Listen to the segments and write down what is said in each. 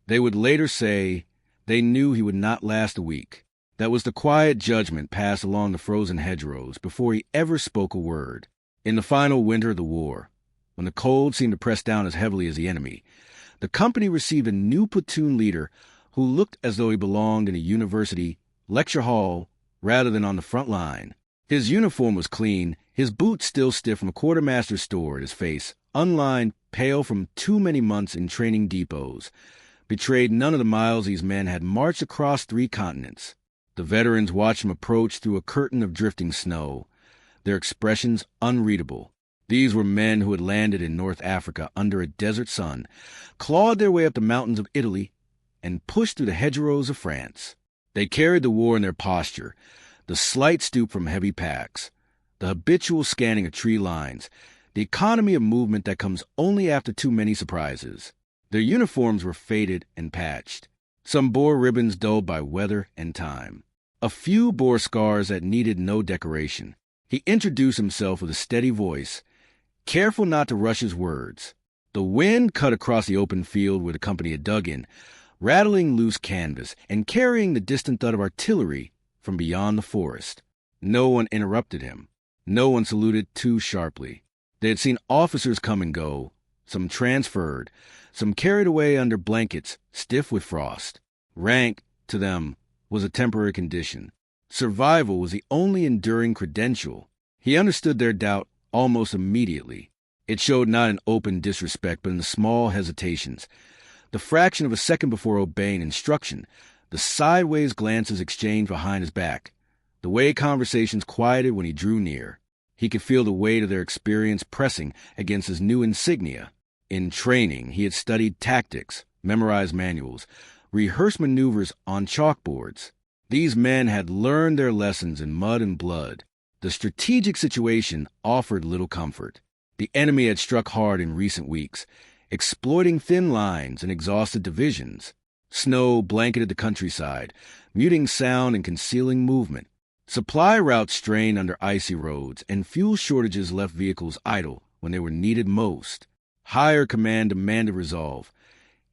They would later say they knew he would not last a week. That was the quiet judgment passed along the frozen hedgerows before he ever spoke a word. In the final winter of the war, when the cold seemed to press down as heavily as the enemy, the company received a new platoon leader who looked as though he belonged in a university lecture hall rather than on the front line. His uniform was clean, his boots still stiff from a quartermaster's store at his face, unlined, pale from too many months in training depots, betrayed none of the miles these men had marched across 3 continents. The veterans watched him approach through a curtain of drifting snow, their expressions unreadable. These were men who had landed in North Africa under a desert sun, clawed their way up the mountains of Italy, and pushed through the hedgerows of France. They carried the war in their posture, the slight stoop from heavy packs, the habitual scanning of tree lines, the economy of movement that comes only after too many surprises. Their uniforms were faded and patched. Some bore ribbons dulled by weather and time. A few bore scars that needed no decoration. He introduced himself with a steady voice, careful not to rush his words. The wind cut across the open field where the company had dug in, rattling loose canvas and carrying the distant thud of artillery from beyond the forest. No one interrupted him. No one saluted too sharply. They had seen officers come and go, some transferred, some carried away under blankets, stiff with frost. Rank, to them, was a temporary condition. Survival was the only enduring credential. He understood their doubt almost immediately. It showed not in open disrespect, but in the small hesitations, the fraction of a second before obeying instruction, the sideways glances exchanged behind his back, the way conversations quieted when he drew near. He could feel the weight of their experience pressing against his new insignia. In training, he had studied tactics, memorized manuals, rehearsed maneuvers on chalkboards. These men had learned their lessons in mud and blood. The strategic situation offered little comfort. The enemy had struck hard in recent weeks, exploiting thin lines and exhausted divisions. Snow blanketed the countryside, muting sound and concealing movement. Supply routes strained under icy roads, and fuel shortages left vehicles idle when they were needed most. Higher command demanded resolve,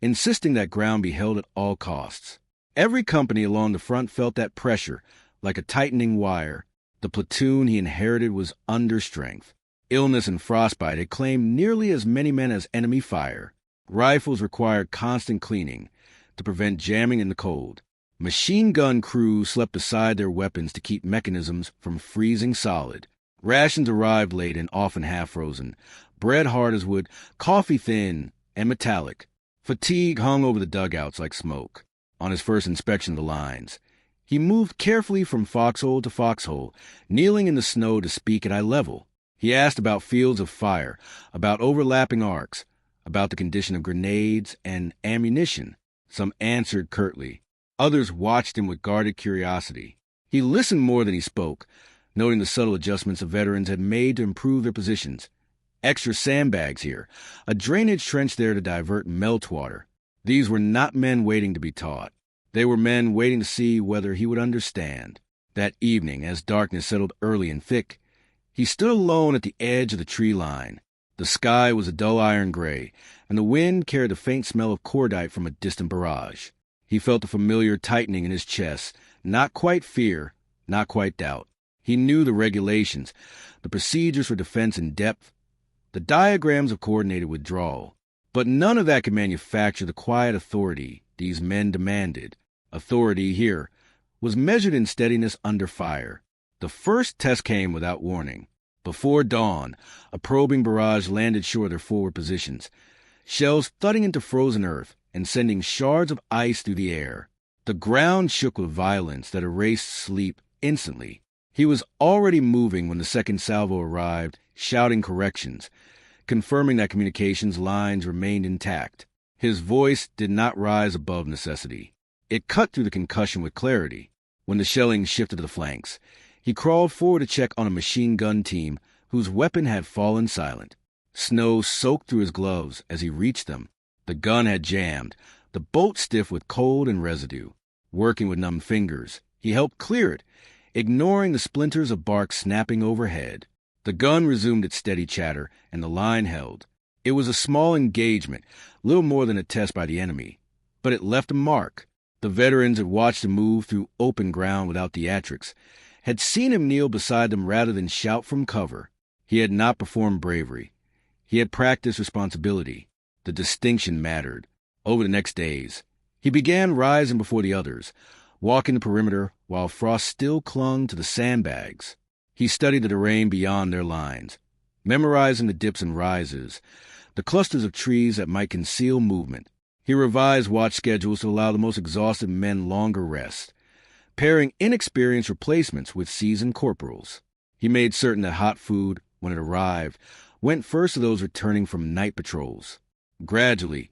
insisting that ground be held at all costs. Every company along the front felt that pressure, like a tightening wire. The platoon he inherited was under strength. Illness and frostbite had claimed nearly as many men as enemy fire. Rifles required constant cleaning to prevent jamming in the cold. Machine gun crews slept beside their weapons to keep mechanisms from freezing solid. Rations arrived late and often half-frozen. Bread hard as wood, coffee thin and metallic. Fatigue hung over the dugouts like smoke. On his first inspection of the lines, he moved carefully from foxhole to foxhole, kneeling in the snow to speak at eye level. He asked about fields of fire, about overlapping arcs, about the condition of grenades and ammunition. Some answered curtly. Others watched him with guarded curiosity. He listened more than he spoke, noting the subtle adjustments the veterans had made to improve their positions. Extra sandbags here, a drainage trench there to divert meltwater. These were not men waiting to be taught. They were men waiting to see whether he would understand. That evening, as darkness settled early and thick, he stood alone at the edge of the tree line. The sky was a dull iron gray, and the wind carried the faint smell of cordite from a distant barrage. He felt the familiar tightening in his chest, not quite fear, not quite doubt. He knew the regulations, the procedures for defense in depth, the diagrams of coordinated withdrawal. But none of that could manufacture the quiet authority these men demanded. Authority here was measured in steadiness under fire. The first test came without warning. Before dawn, a probing barrage landed short of their forward positions, shells thudding into frozen earth and sending shards of ice through the air. The ground shook with violence that erased sleep instantly. He was already moving when the second salvo arrived, shouting corrections, confirming that communications lines remained intact. His voice did not rise above necessity. It cut through the concussion with clarity. When the shelling shifted to the flanks, he crawled forward to check on a machine gun team whose weapon had fallen silent. Snow soaked through his gloves as he reached them. The gun had jammed, the bolt stiff with cold and residue. Working with numb fingers, he helped clear it, ignoring the splinters of bark snapping overhead. The gun resumed its steady chatter, and the line held. It was a small engagement, little more than a test by the enemy. but it left a mark. The veterans had watched him move through open ground without theatrics, had seen him kneel beside them rather than shout from cover. He had not performed bravery. He had practiced responsibility. The distinction mattered. Over the next days, he began rising before the others, walking the perimeter while Frost still clung to the sandbags. He studied the terrain beyond their lines, memorizing the dips and rises, the clusters of trees that might conceal movement. He revised watch schedules to allow the most exhausted men longer rest, pairing inexperienced replacements with seasoned corporals. He made certain that hot food, when it arrived, went first to those returning from night patrols. Gradually,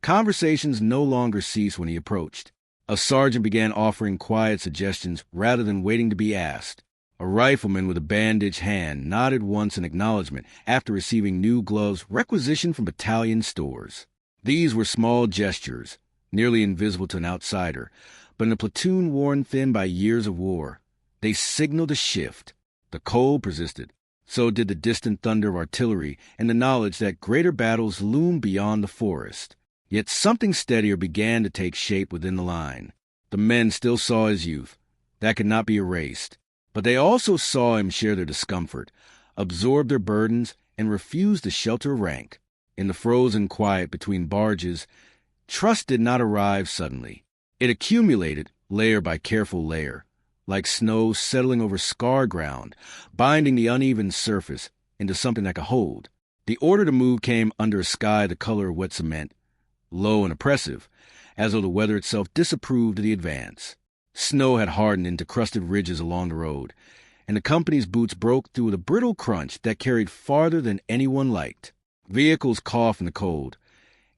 conversations no longer ceased when he approached. A sergeant began offering quiet suggestions rather than waiting to be asked. A rifleman with a bandaged hand nodded once in acknowledgement after receiving new gloves requisitioned from battalion stores. These were small gestures, nearly invisible to an outsider, but in a platoon worn thin by years of war, they signaled a shift. The cold persisted. So did the distant thunder of artillery and the knowledge that greater battles loomed beyond the forest. Yet something steadier began to take shape within the line. The men still saw his youth. That could not be erased. But they also saw him share their discomfort, absorb their burdens, and refuse to shelter rank. In the frozen quiet between barges, trust did not arrive suddenly. It accumulated, layer by careful layer, like snow settling over scar ground, binding the uneven surface into something that could hold. The order to move came under a sky the color of wet cement, low and oppressive, as though the weather itself disapproved of the advance. Snow had hardened into crusted ridges along the road, and the company's boots broke through with a brittle crunch that carried farther than anyone liked. Vehicles coughed in the cold,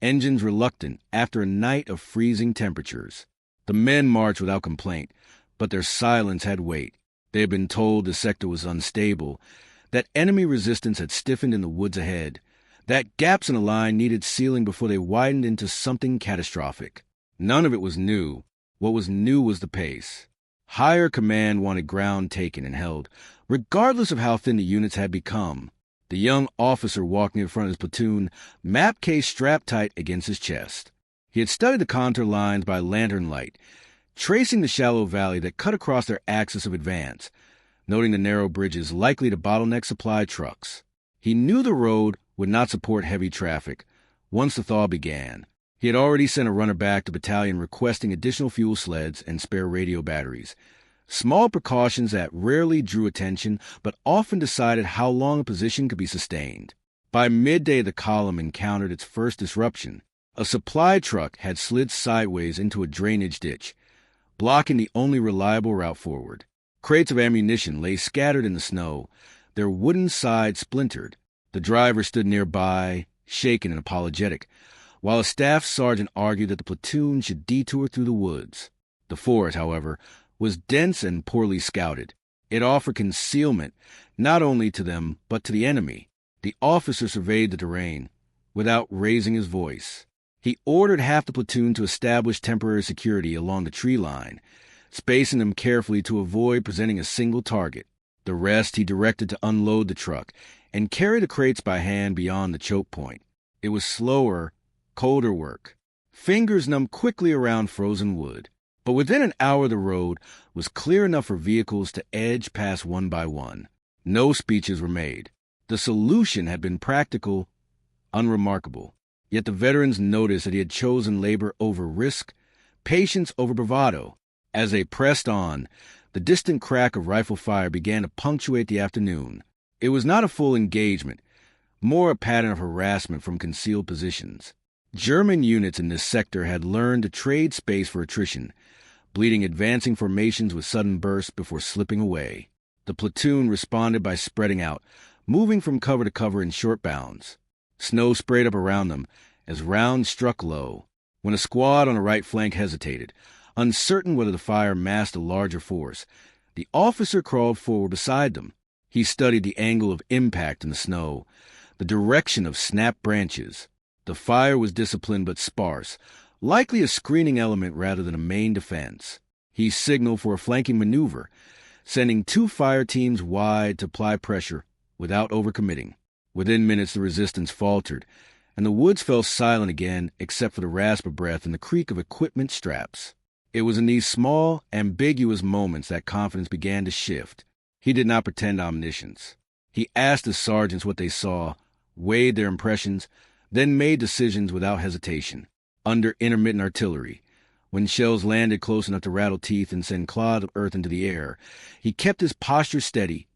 engines reluctant after a night of freezing temperatures. The men marched without complaint, but their silence had weight. They had been told the sector was unstable, that enemy resistance had stiffened in the woods ahead, that gaps in the line needed sealing before they widened into something catastrophic. None of it was new. What was new was the pace. Higher command wanted ground taken and held, regardless of how thin the units had become. The young officer walking in front of his platoon, map case strapped tight against his chest. He had studied the contour lines by lantern light, tracing the shallow valley that cut across their axis of advance, noting the narrow bridges likely to bottleneck supply trucks. He knew the road would not support heavy traffic once the thaw began. He had already sent a runner back to battalion requesting additional fuel sleds and spare radio batteries. Small precautions that rarely drew attention, but often decided how long a position could be sustained. By midday, the column encountered its first disruption. A supply truck had slid sideways into a drainage ditch, blocking the only reliable route forward. Crates of ammunition lay scattered in the snow, their wooden sides splintered. The driver stood nearby, shaken and apologetic, while a staff sergeant argued that the platoon should detour through the woods. The forest, however, was dense and poorly scouted. It offered concealment not only to them but to the enemy. The officer surveyed the terrain without raising his voice. He ordered half the platoon to establish temporary security along the tree line, spacing them carefully to avoid presenting a single target. The rest he directed to unload the truck and carry the crates by hand beyond the choke point. It was slower, colder work. Fingers numbed quickly around frozen wood. But within an hour the road was clear enough for vehicles to edge past one by one. No speeches were made. The solution had been practical, unremarkable. Yet the veterans noticed that he had chosen labor over risk, patience over bravado. As they pressed on, the distant crack of rifle fire began to punctuate the afternoon. It was not a full engagement, more a pattern of harassment from concealed positions. German units in this sector had learned to trade space for attrition, bleeding advancing formations with sudden bursts before slipping away. The platoon responded by spreading out, moving from cover to cover in short bounds. Snow sprayed up around them as rounds struck low. When a squad on the right flank hesitated, uncertain whether the fire masked a larger force, the officer crawled forward beside them. He studied the angle of impact in the snow, the direction of snapped branches. The fire was disciplined but sparse, likely a screening element rather than a main defense. He signaled for a flanking maneuver, sending 2 fire teams wide to apply pressure without overcommitting. Within minutes the resistance faltered, and the woods fell silent again except for the rasp of breath and the creak of equipment straps. It was in these small, ambiguous moments that confidence began to shift. He did not pretend omniscience. He asked the sergeants what they saw, weighed their impressions, then made decisions without hesitation. Under intermittent artillery, when shells landed close enough to rattle teeth and send clods of earth into the air, he kept his posture steady,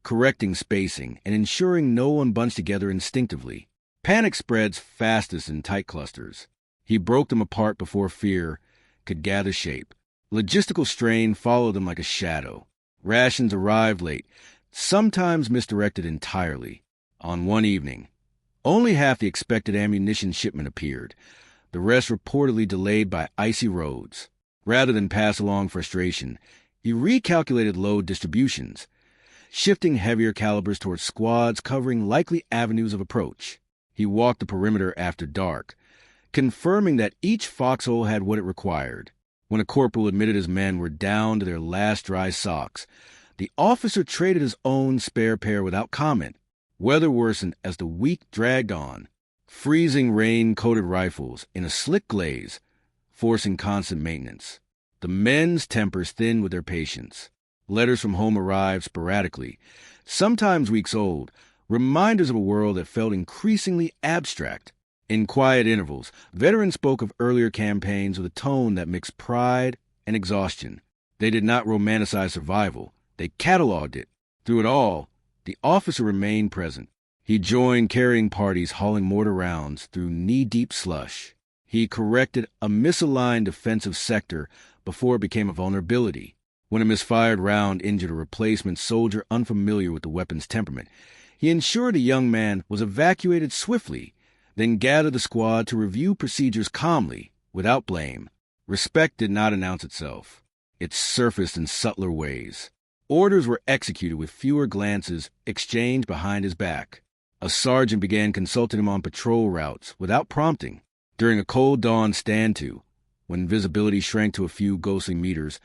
correcting spacing and ensuring no one bunched together instinctively. Panic spreads fastest in tight clusters. He broke them apart before fear could gather shape. Logistical strain followed them like a shadow. Rations arrived late, sometimes misdirected entirely. On one evening, only half the expected ammunition shipment appeared, the rest reportedly delayed by icy roads. Rather than pass along frustration, he recalculated load distributions, shifting heavier calibers towards squads covering likely avenues of approach. He walked the perimeter after dark, confirming that each foxhole had what it required. When a corporal admitted his men were down to their last dry socks, the officer traded his own spare pair without comment. Weather worsened as the week dragged on. Freezing rain coated rifles in a slick glaze, forcing constant maintenance. The men's tempers thinned with their patience. Letters from home arrived sporadically, sometimes weeks old, reminders of a world that felt increasingly abstract. In quiet intervals, veterans spoke of earlier campaigns with a tone that mixed pride and exhaustion. They did not romanticize survival. They cataloged it. Through it all, the officer remained present. He joined carrying parties hauling mortar rounds through knee-deep slush. He corrected a misaligned defensive sector before it became a vulnerability. When a misfired round injured a replacement soldier unfamiliar with the weapon's temperament, he ensured a young man was evacuated swiftly, then gathered the squad to review procedures calmly, without blame. Respect did not announce itself. It surfaced in subtler ways. Orders were executed with fewer glances exchanged behind his back. A sergeant began consulting him on patrol routes without prompting. During a cold dawn stand-to, when visibility shrank to a few ghostly meters,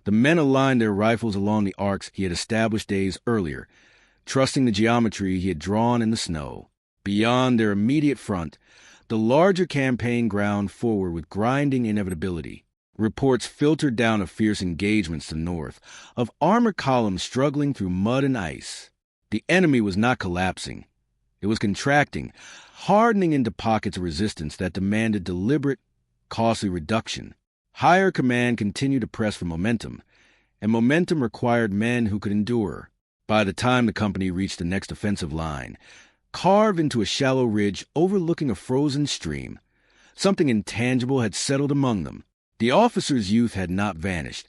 the men aligned their rifles along the arcs he had established days earlier, trusting the geometry he had drawn in the snow. Beyond their immediate front, the larger campaign ground forward with grinding inevitability. Reports filtered down of fierce engagements to the north, of armored columns struggling through mud and ice. The enemy was not collapsing. It was contracting, hardening into pockets of resistance that demanded deliberate, costly reduction. Higher command continued to press for momentum, and momentum required men who could endure. By the time the company reached the next offensive line, carved into a shallow ridge overlooking a frozen stream, something intangible had settled among them. The officer's youth had not vanished,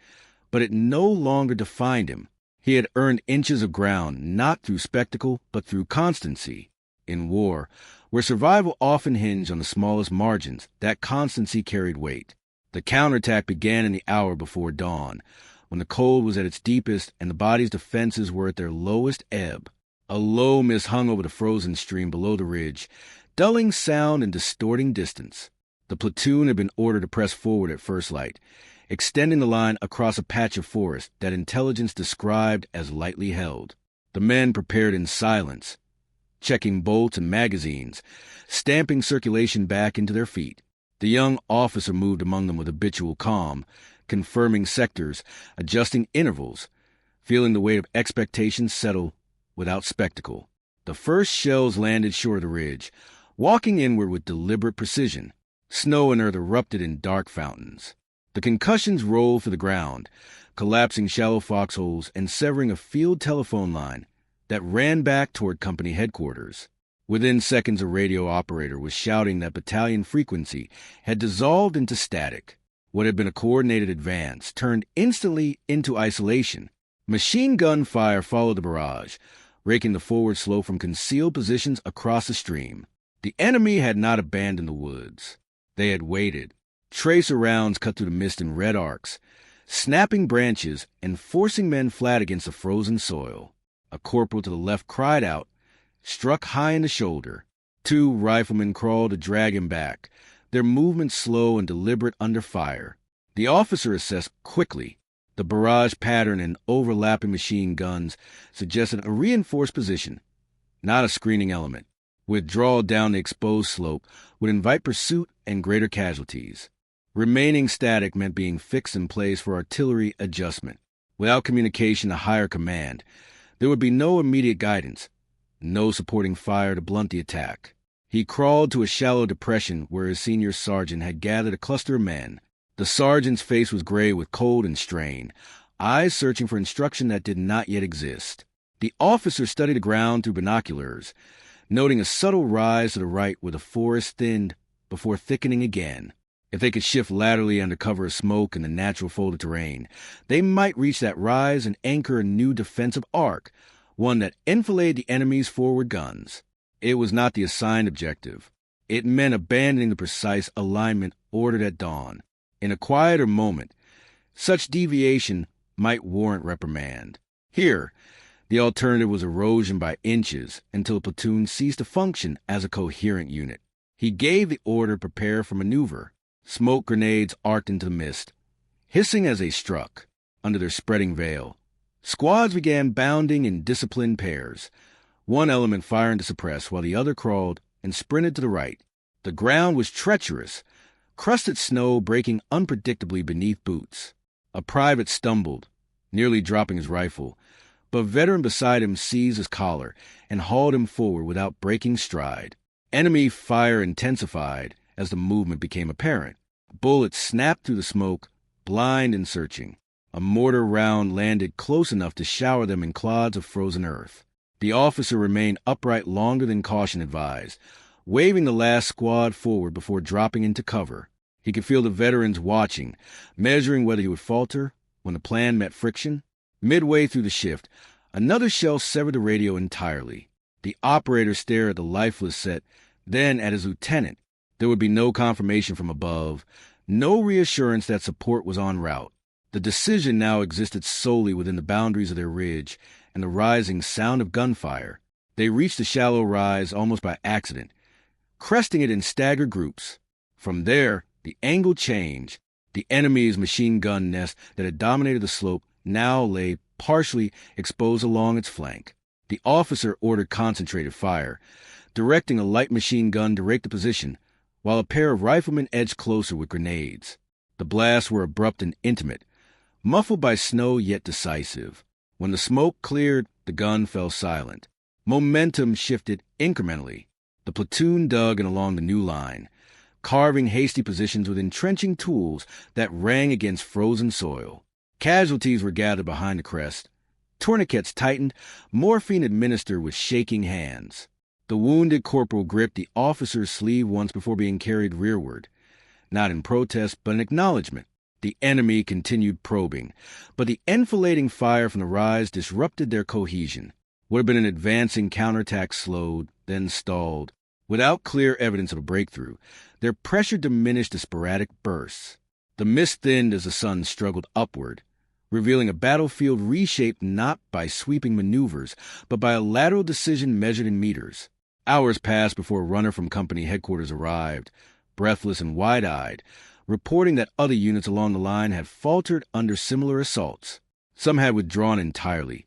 but it no longer defined him. He had earned inches of ground, not through spectacle, but through constancy. In war, where survival often hinged on the smallest margins, that constancy carried weight. The counterattack began in the hour before dawn, when the cold was at its deepest and the body's defenses were at their lowest ebb. A low mist hung over the frozen stream below the ridge, dulling sound and distorting distance. The platoon had been ordered to press forward at first light, extending the line across a patch of forest that intelligence described as lightly held. The men prepared in silence, checking bolts and magazines, stamping circulation back into their feet. The young officer moved among them with habitual calm, confirming sectors, adjusting intervals, feeling the weight of expectations settle without spectacle. The first shells landed short of the ridge, walking inward with deliberate precision. Snow and earth erupted in dark fountains. The concussions rolled to the ground, collapsing shallow foxholes and severing a field telephone line that ran back toward company headquarters. Within seconds, a radio operator was shouting that battalion frequency had dissolved into static. What had been a coordinated advance turned instantly into isolation. Machine gun fire followed the barrage, raking the forward slope from concealed positions across the stream. The enemy had not abandoned the woods. They had waited. Tracer rounds cut through the mist in red arcs, snapping branches and forcing men flat against the frozen soil. A corporal to the left cried out, struck high in the shoulder. Two riflemen crawled to drag him back, their movements slow and deliberate under fire. The officer assessed quickly. The barrage pattern and overlapping machine guns suggested a reinforced position, not a screening element. Withdrawal down the exposed slope would invite pursuit and greater casualties. Remaining static meant being fixed in place for artillery adjustment. Without communication to higher command, there would be no immediate guidance, no supporting fire to blunt the attack. He crawled to a shallow depression where his senior sergeant had gathered a cluster of men. The sergeant's face was gray with cold and strain, eyes searching for instruction that did not yet exist. The officer studied the ground through binoculars, noting a subtle rise to the right where the forest thinned before thickening again. If they could shift laterally under cover of smoke and the natural fold of terrain, they might reach that rise and anchor a new defensive arc, one that enfiladed the enemy's forward guns. It was not the assigned objective. It meant abandoning the precise alignment ordered at dawn. In a quieter moment, such deviation might warrant reprimand. Here, the alternative was erosion by inches until the platoon ceased to function as a coherent unit. He gave the order to prepare for maneuver. Smoke grenades arced into the mist, hissing as they struck. Under their spreading veil, squads began bounding in disciplined pairs, one element firing to suppress while the other crawled and sprinted to the right. The ground was treacherous, crusted snow breaking unpredictably beneath boots. A private stumbled, nearly dropping his rifle, but a veteran beside him seized his collar and hauled him forward without breaking stride. Enemy fire intensified as the movement became apparent. Bullets snapped through the smoke, blind and searching. A mortar round landed close enough to shower them in clods of frozen earth. The officer remained upright longer than caution advised, waving the last squad forward before dropping into cover. He could feel the veterans watching, measuring whether he would falter when the plan met friction. Midway through the shift, another shell severed the radio entirely. The operator stared at the lifeless set, then at his lieutenant. There would be no confirmation from above, no reassurance that support was en route. The decision now existed solely within the boundaries of their ridge and the rising sound of gunfire. They reached the shallow rise almost by accident, cresting it in staggered groups. From there, the angle changed. The enemy's machine gun nest that had dominated the slope now lay partially exposed along its flank. The officer ordered concentrated fire, directing a light machine gun to rake the position, while a pair of riflemen edged closer with grenades. The blasts were abrupt and intimate, muffled by snow yet decisive. When the smoke cleared, the gun fell silent. Momentum shifted incrementally. The platoon dug in along the new line, carving hasty positions with entrenching tools that rang against frozen soil. Casualties were gathered behind the crest. Tourniquets tightened, morphine administered with shaking hands. The wounded corporal gripped the officer's sleeve once before being carried rearward, not in protest but in acknowledgement. The enemy continued probing, but the enfilading fire from the rise disrupted their cohesion. What had been an advancing counterattack slowed, then stalled. Without clear evidence of a breakthrough, their pressure diminished to sporadic bursts. The mist thinned as the sun struggled upward, revealing a battlefield reshaped not by sweeping maneuvers, but by a lateral decision measured in meters. Hours passed before a runner from company headquarters arrived, breathless and wide-eyed, reporting that other units along the line had faltered under similar assaults. Some had withdrawn entirely,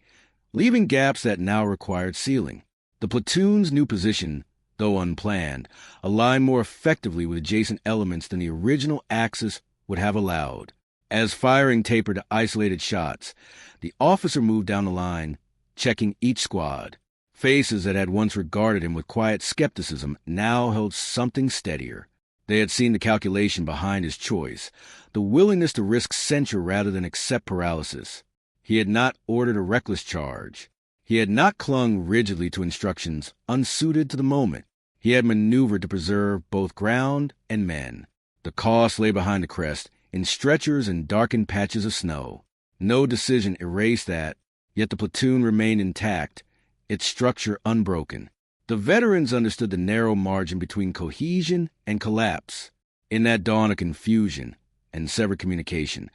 leaving gaps that now required sealing. The platoon's new position, though unplanned, aligned more effectively with adjacent elements than the original axis would have allowed. As firing tapered to isolated shots, the officer moved down the line, checking each squad. Faces that had once regarded him with quiet skepticism now held something steadier. They had seen the calculation behind his choice, the willingness to risk censure rather than accept paralysis. He had not ordered a reckless charge. He had not clung rigidly to instructions unsuited to the moment. He had maneuvered to preserve both ground and men. The cost lay behind the crest, in stretchers and darkened patches of snow. No decision erased that, yet the platoon remained intact, its structure unbroken. The veterans understood the narrow margin between cohesion and collapse. In that dawn of confusion and severed communication,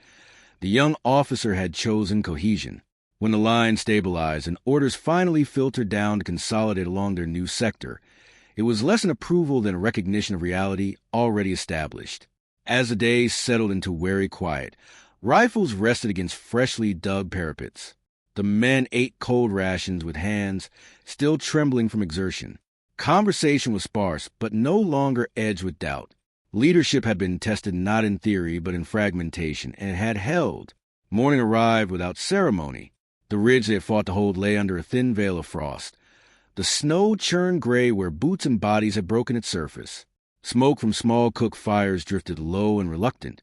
the young officer had chosen cohesion. When the line stabilized and orders finally filtered down to consolidate along their new sector, it was less an approval than a recognition of reality already established. As the day settled into wary quiet, rifles rested against freshly dug parapets. The men ate cold rations with hands still trembling from exertion. Conversation was sparse, but no longer edged with doubt. Leadership had been tested not in theory, but in fragmentation, and it had held. Morning arrived without ceremony. The ridge they had fought to hold lay under a thin veil of frost. The snow churned gray where boots and bodies had broken its surface. Smoke from small cook fires drifted low and reluctant,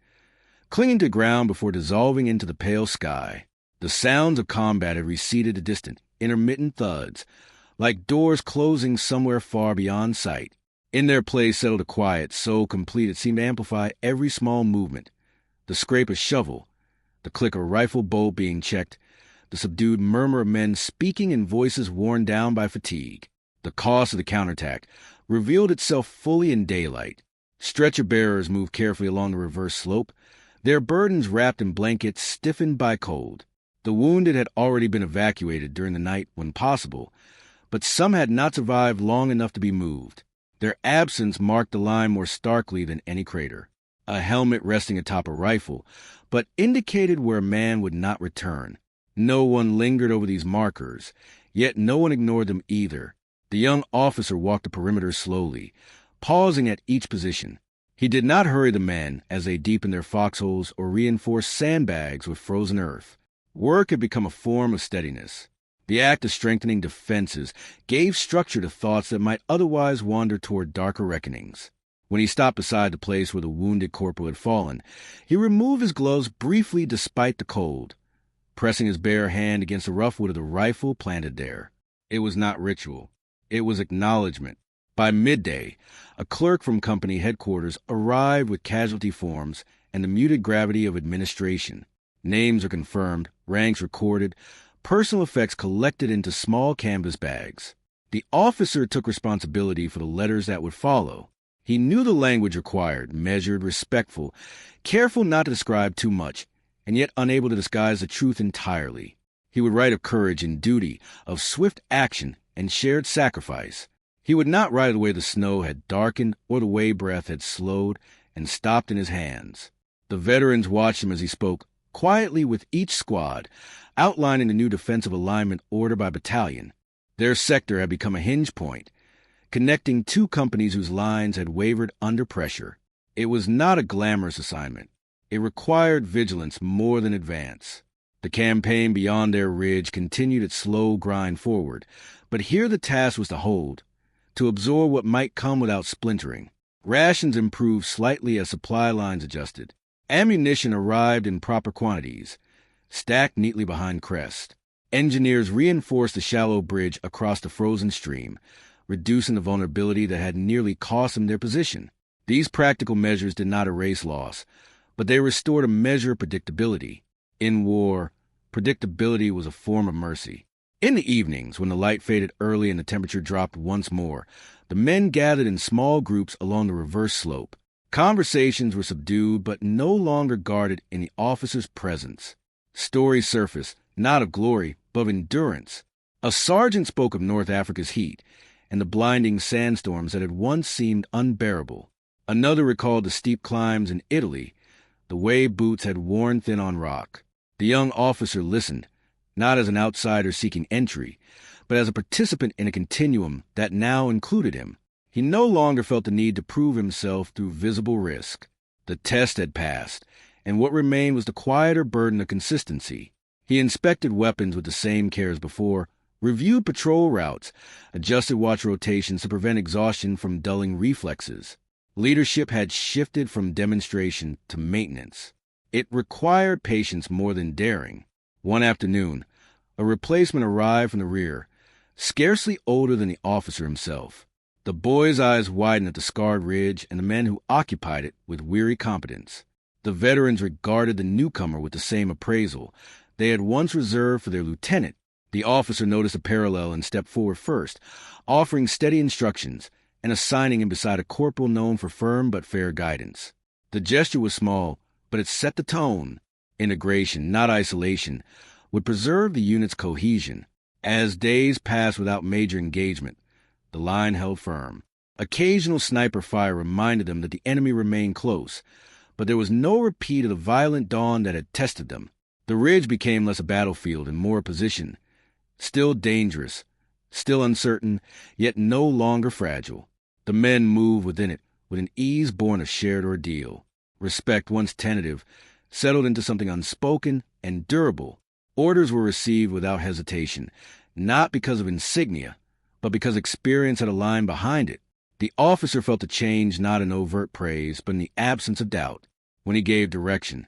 clinging to ground before dissolving into the pale sky. The sounds of combat had receded to distant, intermittent thuds, like doors closing somewhere far beyond sight. In their place settled a quiet so complete it seemed to amplify every small movement. The scrape of shovel, the click of rifle bolt being checked, the subdued murmur of men speaking in voices worn down by fatigue. The cost of the counterattack revealed itself fully in daylight. Stretcher-bearers moved carefully along the reverse slope, their burdens wrapped in blankets stiffened by cold. The wounded had already been evacuated during the night when possible, but some had not survived long enough to be moved. Their absence marked the line more starkly than any crater. A helmet resting atop a rifle, but indicated where a man would not return. No one lingered over these markers, yet no one ignored them either. The young officer walked the perimeter slowly, pausing at each position. He did not hurry the men as they deepened their foxholes or reinforced sandbags with frozen earth. Work had become a form of steadiness. The act of strengthening defenses gave structure to thoughts that might otherwise wander toward darker reckonings. When he stopped beside the place where the wounded corporal had fallen, he removed his gloves briefly despite the cold, pressing his bare hand against the rough wood of the rifle planted there. It was not ritual. It was acknowledgement. By midday, a clerk from company headquarters arrived with casualty forms and the muted gravity of administration. Names were confirmed, ranks recorded, personal effects collected into small canvas bags. The officer took responsibility for the letters that would follow. He knew the language required, measured, respectful, careful not to describe too much, and yet unable to disguise the truth entirely. He would write of courage and duty, of swift action and shared sacrifice. He would not write of the way the snow had darkened or the way breath had slowed and stopped in his hands. The veterans watched him as he spoke, quietly with each squad, outlining the new defensive alignment order by battalion. Their sector had become a hinge point, connecting two companies whose lines had wavered under pressure. It was not a glamorous assignment. It required vigilance more than advance. The campaign beyond their ridge continued its slow grind forward, but here the task was to hold, to absorb what might come without splintering. Rations improved slightly as supply lines adjusted. Ammunition arrived in proper quantities, stacked neatly behind crest. Engineers reinforced the shallow bridge across the frozen stream, reducing the vulnerability that had nearly cost them their position. These practical measures did not erase loss, but they restored a measure of predictability. In war, predictability was a form of mercy. In the evenings, when the light faded early and the temperature dropped once more, the men gathered in small groups along the reverse slope. Conversations were subdued but no longer guarded in the officer's presence. Stories surfaced, not of glory, but of endurance. A sergeant spoke of North Africa's heat and the blinding sandstorms that had once seemed unbearable. Another recalled the steep climbs in Italy, the way boots had worn thin on rock. The young officer listened, not as an outsider seeking entry, but as a participant in a continuum that now included him. He no longer felt the need to prove himself through visible risk. The test had passed, and what remained was the quieter burden of consistency. He inspected weapons with the same care as before, reviewed patrol routes, adjusted watch rotations to prevent exhaustion from dulling reflexes. Leadership had shifted from demonstration to maintenance. It required patience more than daring. One afternoon, a replacement arrived from the rear, scarcely older than the officer himself. The boy's eyes widened at the scarred ridge and the men who occupied it with weary competence. The veterans regarded the newcomer with the same appraisal they had once reserved for their lieutenant. The officer noticed a parallel and stepped forward first, offering steady instructions and assigning him beside a corporal known for firm but fair guidance. The gesture was small, but it set the tone. Integration, not isolation, would preserve the unit's cohesion. As days passed without major engagement, the line held firm. Occasional sniper fire reminded them that the enemy remained close, but there was no repeat of the violent dawn that had tested them. The ridge became less a battlefield and more a position, still dangerous, still uncertain, yet no longer fragile. The men moved within it with an ease born of shared ordeal. Respect, once tentative, settled into something unspoken and durable. Orders were received without hesitation, not because of insignia, but because experience had a line behind it. The officer felt the change not in overt praise, but in the absence of doubt. When he gave direction,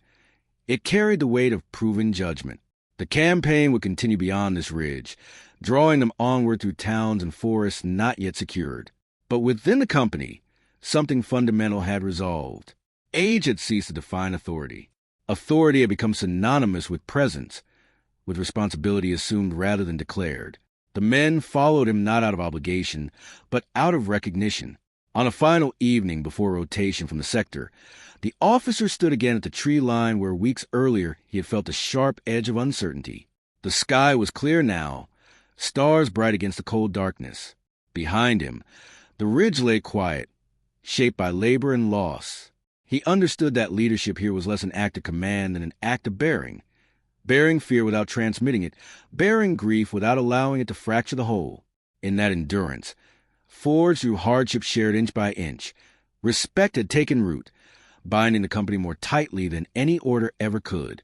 it carried the weight of proven judgment. The campaign would continue beyond this ridge, drawing them onward through towns and forests not yet secured. But within the company, something fundamental had resolved. Age had ceased to define authority. Authority had become synonymous with presence, with responsibility assumed rather than declared. The men followed him not out of obligation, but out of recognition. On a final evening before rotation from the sector, the officer stood again at the tree line where weeks earlier he had felt the sharp edge of uncertainty. The sky was clear now, stars bright against the cold darkness. Behind him, the ridge lay quiet, shaped by labor and loss. He understood that leadership here was less an act of command than an act of bearing. Bearing fear without transmitting it, bearing grief without allowing it to fracture the whole. In that endurance, forged through hardship shared inch by inch, respect had taken root, binding the company more tightly than any order ever could.